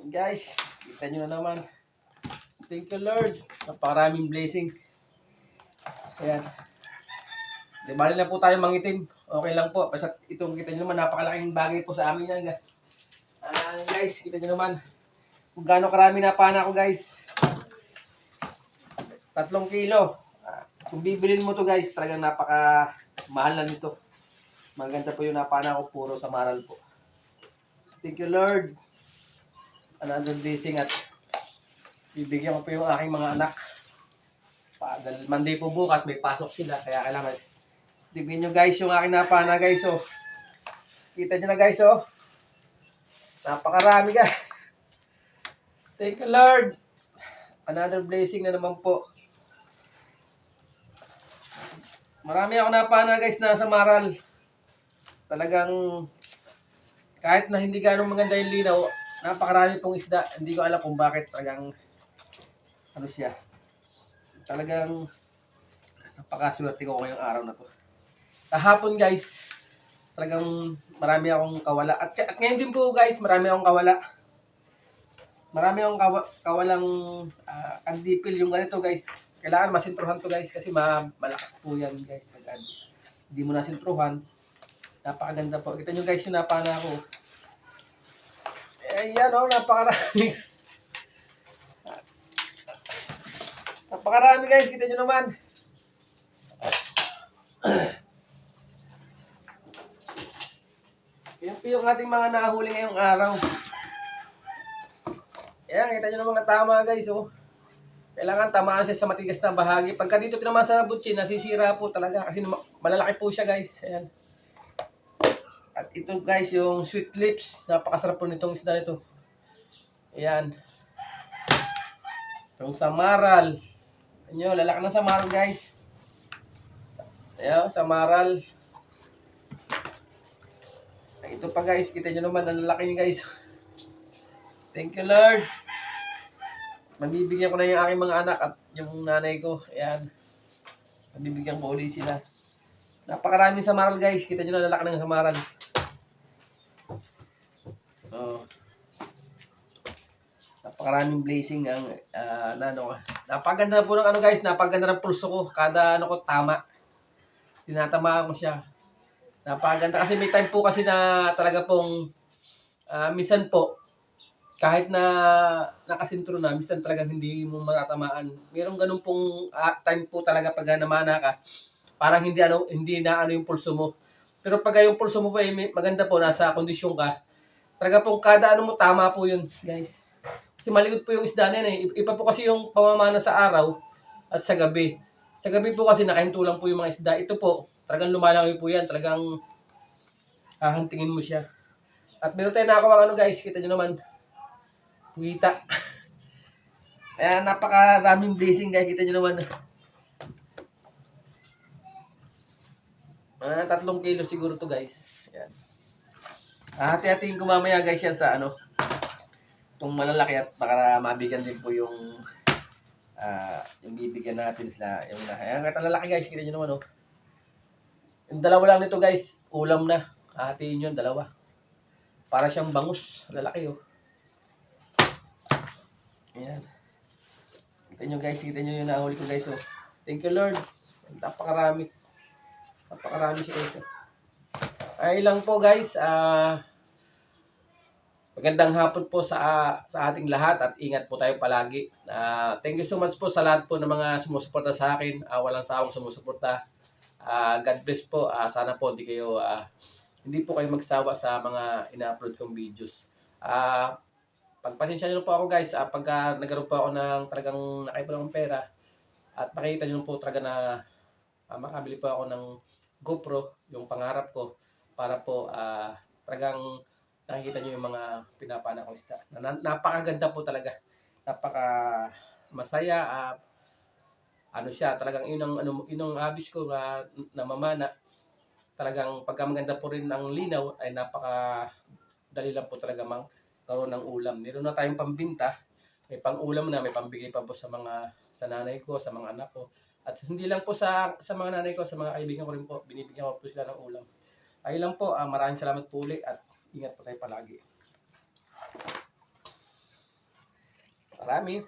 Guys, kita nyo na naman. Thank you Lord. Napakaraming blessing. Ayan. Di bali na po tayo mangitim. Okay lang po. Basta itong kita nyo naman, napakalaking bagay po sa amin yan. Guys, kita nyo naman. Kung gaano karami napana ko guys. 3 kilo. Kung bibilin mo to guys, talagang napaka mahal na nito. Maganda po yung napana ko, puro sa maral po. Thank you Lord. Another blessing at bibigyan ko po yung aking mga anak. Dahil Monday po bukas, may pasok sila. Kaya kailangan. Tignan nyo guys yung aking napana guys. Oh. Kita nyo na guys. Oh. Napakarami guys. Thank you Lord. Another blessing na naman po. Marami ako napana guys na sa maral. Talagang kahit na hindi ganong maganda yung linaw, napakarami pong isda. Hindi ko alam kung bakit talagang ano siya. Talagang napakaswerte ko ngayong araw na to. Kahapon guys, talagang marami akong kawala. At ngayon din po guys, marami akong kawala. Marami akong kawalang kandipil yung ganito guys. Kailangan masintruhan to guys kasi malakas po yan guys. Pag hindi mo nasintruhan, napakaganda po. Kita nyo guys yung napana ko. Ayan o, napakarami. Napakarami guys, kita nyo naman. Yan po yung ating mga nahuli ngayong araw. Ayan, kita nyo naman tama guys oh. Kailangan tamaan siya sa matigas na bahagi. Pagka dito tinamaan sa butsin, nasisira po talaga kasi malalaki po siya guys. Ayan. At ito guys, yung sweet lips. Napakasarap po nitong isda nito. Ayan. Yung samaral. Ayan, lalaki ng samaral guys. Ayan, samaral. Ito pa guys, kita nyo naman, ang lalaki nyo guys. Thank you Lord. Mabibigyan ko na yung aking mga anak at yung nanay ko. Ayan. Mabibigyan ko ulit sila. Napakaraming samaral guys. Kita nyo na lalaki ng samaral. Oh. Napakaraming blessing ang napaganda po ng ano guys, napaganda ng pulso ko. Kada ano ko tama. Tinatamaan ko siya. Napaganda kasi may time po kasi na talaga pong minsan po kahit na nakasintro na, minsan talagang hindi mo matatamaan. Merong ganun pong time po talaga pag namana ka, parang hindi na ano yung pulso mo. Pero pag yung pulso mo pa maganda po, nasa kondisyon ka, talaga pong kada ano mo, tama po yun, guys. Kasi malikot po yung isda na yan eh. Iba po kasi yung pamamana sa araw at sa gabi. Sa gabi po kasi nakahinto lang po yung mga isda. Ito po, talagang lumalangoy po yan. Talagang hahantingin mo siya. At meron tayo nakakuha ano guys, kita nyo naman. Puwita. Ayan, napakaraming blessing guys. Kita nyo naman. 3 kilo siguro to guys. Ayan. Hati-hatiin ko mamaya guys yan sa ano. Itong malalaki at baka mabigyan din po yung bibigyan natin sila. Ayan, ang lalaki guys. Kita nyo naman oh. Yung dalawa lang nito guys. Ulam na. Hatiin yun, dalawa. Para siyang bangus. Lalaki oh. Ayan. Kita nyo guys, kita nyo yung nahuli ko guys. Oh. Thank you Lord. Napakarami. Napakarami siya guys. Oh. Ay lang po guys. Magandang hapon po sa ating lahat at ingat po tayo palagi. Thank you so much po sa lahat po ng mga sumusuporta sa akin. Walang sawang sumusuporta. God bless po. Sana po hindi po kayo magsawa sa mga ina-upload kong videos. Pagpasensya nyo po ako guys, pagka nagkaroon po ako ng talagang nakaipon akong pera at makikita nyo po talaga na makabili po ako ng GoPro, yung pangarap ko, para po talagang nakikita nyo yung mga pinapana kong isda. Napakaganda po talaga. Napaka masaya. Ano siya, talagang yun ang habis ko na mamana. Talagang pagka maganda po rin ang linaw ay napaka dali lang po talaga karoon ng ulam. Meron na tayong pambinta, may pang-ulam na, may pambigay pa po sa nanay ko, sa mga anak ko. At hindi lang po sa mga nanay ko, sa mga kaibigan ko rin po, binibigyan ko po sila ng ulam. Ayun lang po, maraming salamat po ulit at ingat po tayo palagi. Marami.